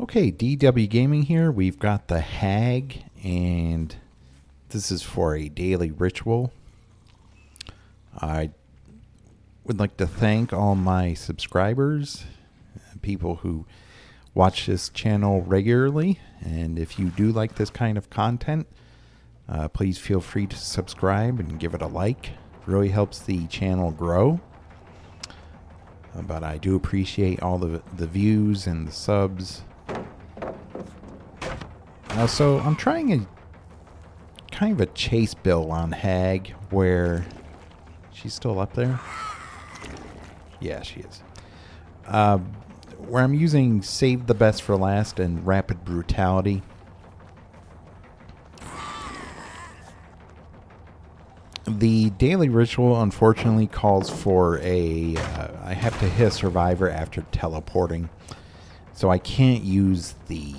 Okay, DW Gaming here. We've got the Hag, and this is for a daily ritual. I would like to thank all my subscribers, people who watch this channel regularly, and if you do like this kind of content, please feel free to subscribe and give it a like. It really helps the channel grow. But I do appreciate all the views and the subs. So I'm trying a kind of a chase build on Hag where she's still up there. Yeah, she is. Where I'm using Save the Best for Last and Rapid Brutality. The daily ritual unfortunately calls for I have to hit a survivor after teleporting. So I can't use the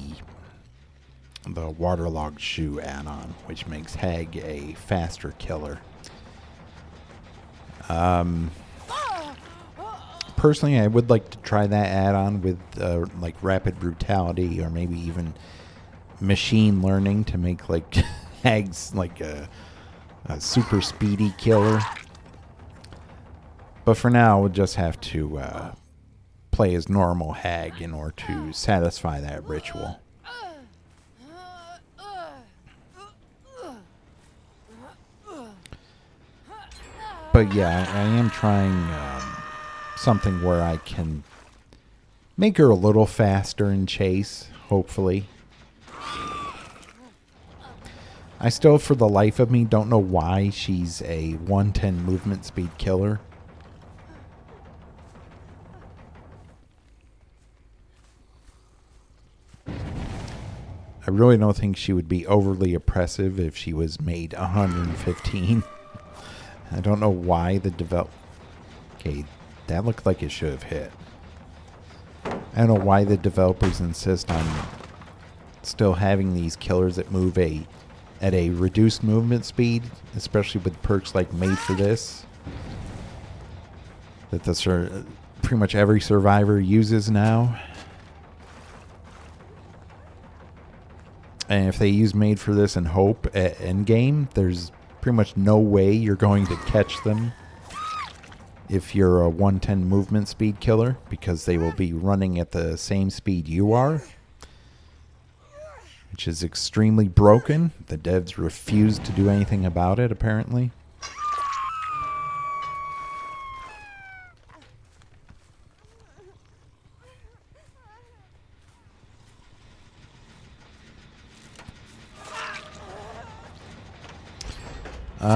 waterlogged shoe add-on, which makes Hag a faster killer. Personally, I would like to try that add-on with like Rapid Brutality or maybe even machine learning to make like Hag's like a super speedy killer. But for now, we'll just have to play as normal Hag in order to satisfy that ritual. But yeah, I am trying something where I can make her a little faster in chase, hopefully. I still, for the life of me, don't know why she's a 110 movement speed killer. I really don't think she would be overly oppressive if she was made 115. I don't know why the Okay, that looked like it should have hit. I don't know why the developers insist on still having these killers that move at a reduced movement speed, especially with perks like Made for This, that pretty much every survivor uses now. And if they use Made for This and Hope at endgame, there's pretty much no way you're going to catch them if you're a 110 movement speed killer, because they will be running at the same speed you are, which is extremely broken. The devs refuse to do anything about it, apparently.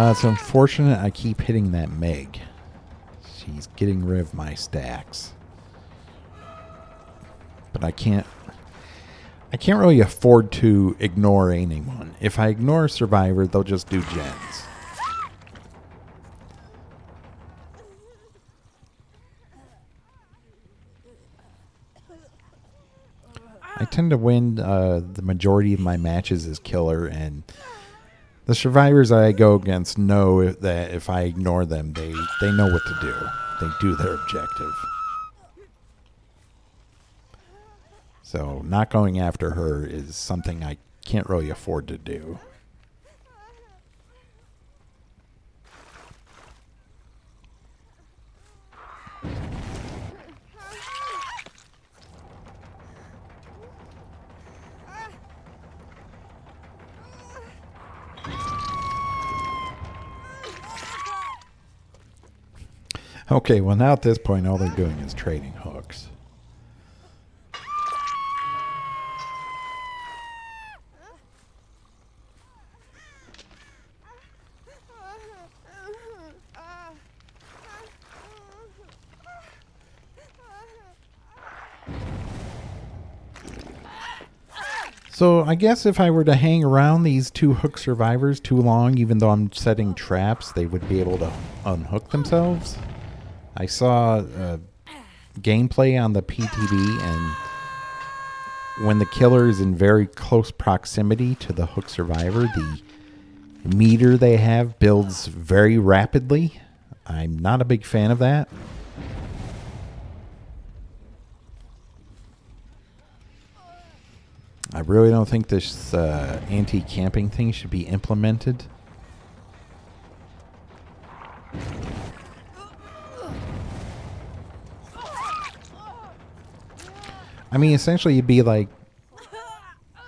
It's unfortunate I keep hitting that Meg. She's getting rid of my stacks. But I can't really afford to ignore anyone. If I ignore a survivor, they'll just do gens. I tend to win the majority of my matches as killer, and the survivors I go against know that if I ignore them, they know what to do. They do their objective. So not going after her is something I can't really afford to do. Okay, well now at this point all they're doing is trading hooks. So I guess if I were to hang around these two hook survivors too long, even though I'm setting traps, they would be able to unhook themselves. I saw gameplay on the PTB, and when the killer is in very close proximity to the hook survivor, the meter they have builds very rapidly. I'm not a big fan of that. I really don't think this anti-camping thing should be implemented. I mean, essentially, you'd be like,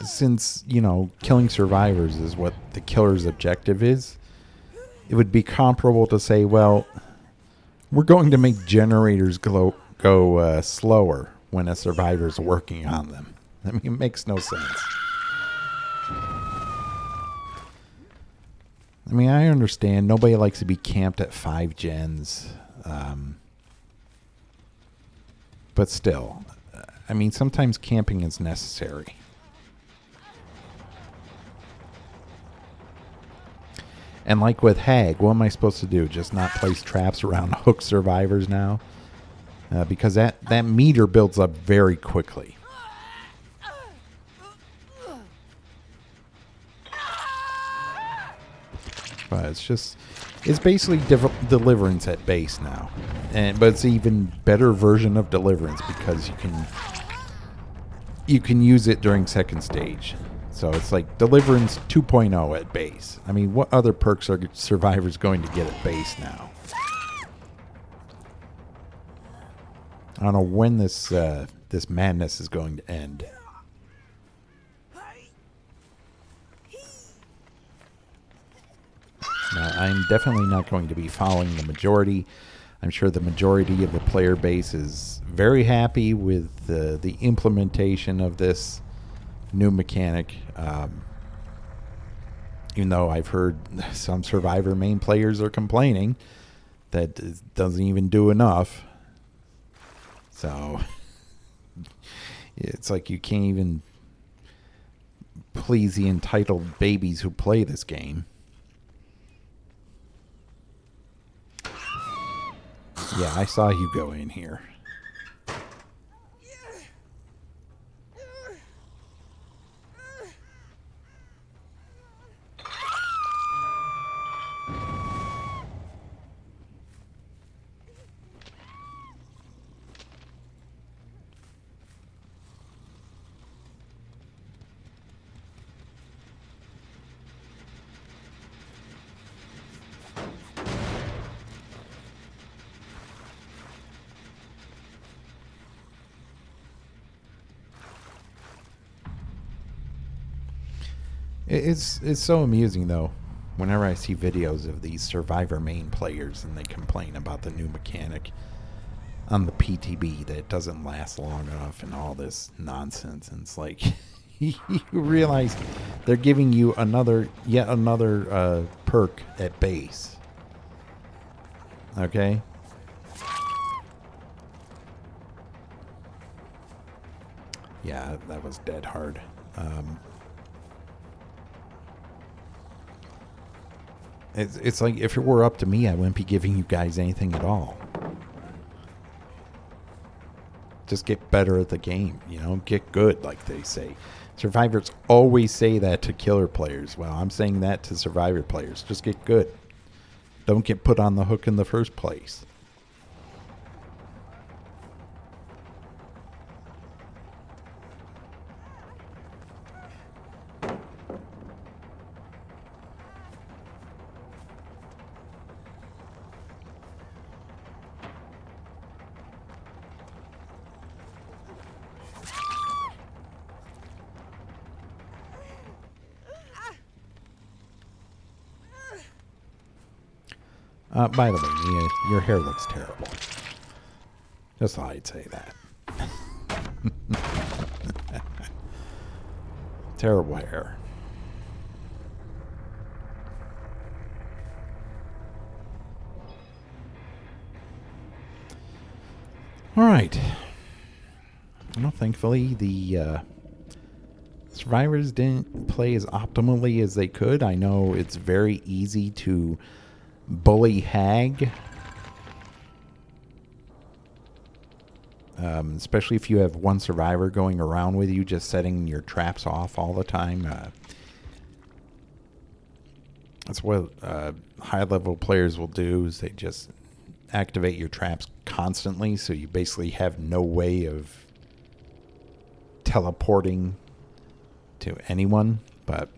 since, you know, killing survivors is what the killer's objective is, it would be comparable to say, well, we're going to make generators go slower when a survivor's working on them. I mean, it makes no sense. I mean, I understand nobody likes to be camped at 5 gens. But still, I mean, sometimes camping is necessary. And like with Hag, what am I supposed to do? Just not place traps around hook survivors now? Because that meter builds up very quickly. But it's basically Deliverance at base now. But it's an even better version of Deliverance because you can use it during second stage. So it's like Deliverance 2.0 at base. I mean, what other perks are survivors going to get at base now? I don't know when this madness is going to end. Now, I'm definitely not going to be following the majority. I'm sure the majority of the player base is very happy with the implementation of this new mechanic. Even though I've heard some Survivor main players are complaining that it doesn't even do enough. So it's like you can't even please the entitled babies who play this game. Yeah, I saw you go in here. It's so amusing, though, whenever I see videos of these Survivor main players and they complain about the new mechanic on the PTB that it doesn't last long enough and all this nonsense. And it's like, you realize they're giving you yet another perk at base. Okay? Yeah, that was dead hard. It's like if it were up to me, I wouldn't be giving you guys anything at all. Just get better at the game, you know? Get good, like they say. Survivors always say that to killer players. Well, I'm saying that to Survivor players. Just get good. Don't get put on the hook in the first place. By the way, Mia, your hair looks terrible. Just thought I'd say that. Terrible hair. All right. Well, thankfully, the survivors didn't play as optimally as they could. I know it's very easy to bully Hag, especially if you have one survivor going around with you, just setting your traps off all the time. That's what high-level players will do, is they just activate your traps constantly, so you basically have no way of teleporting to anyone, but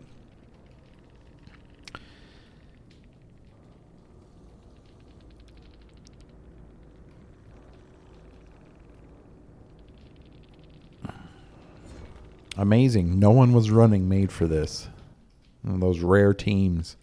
amazing. No one was running made for this. One of those rare teams.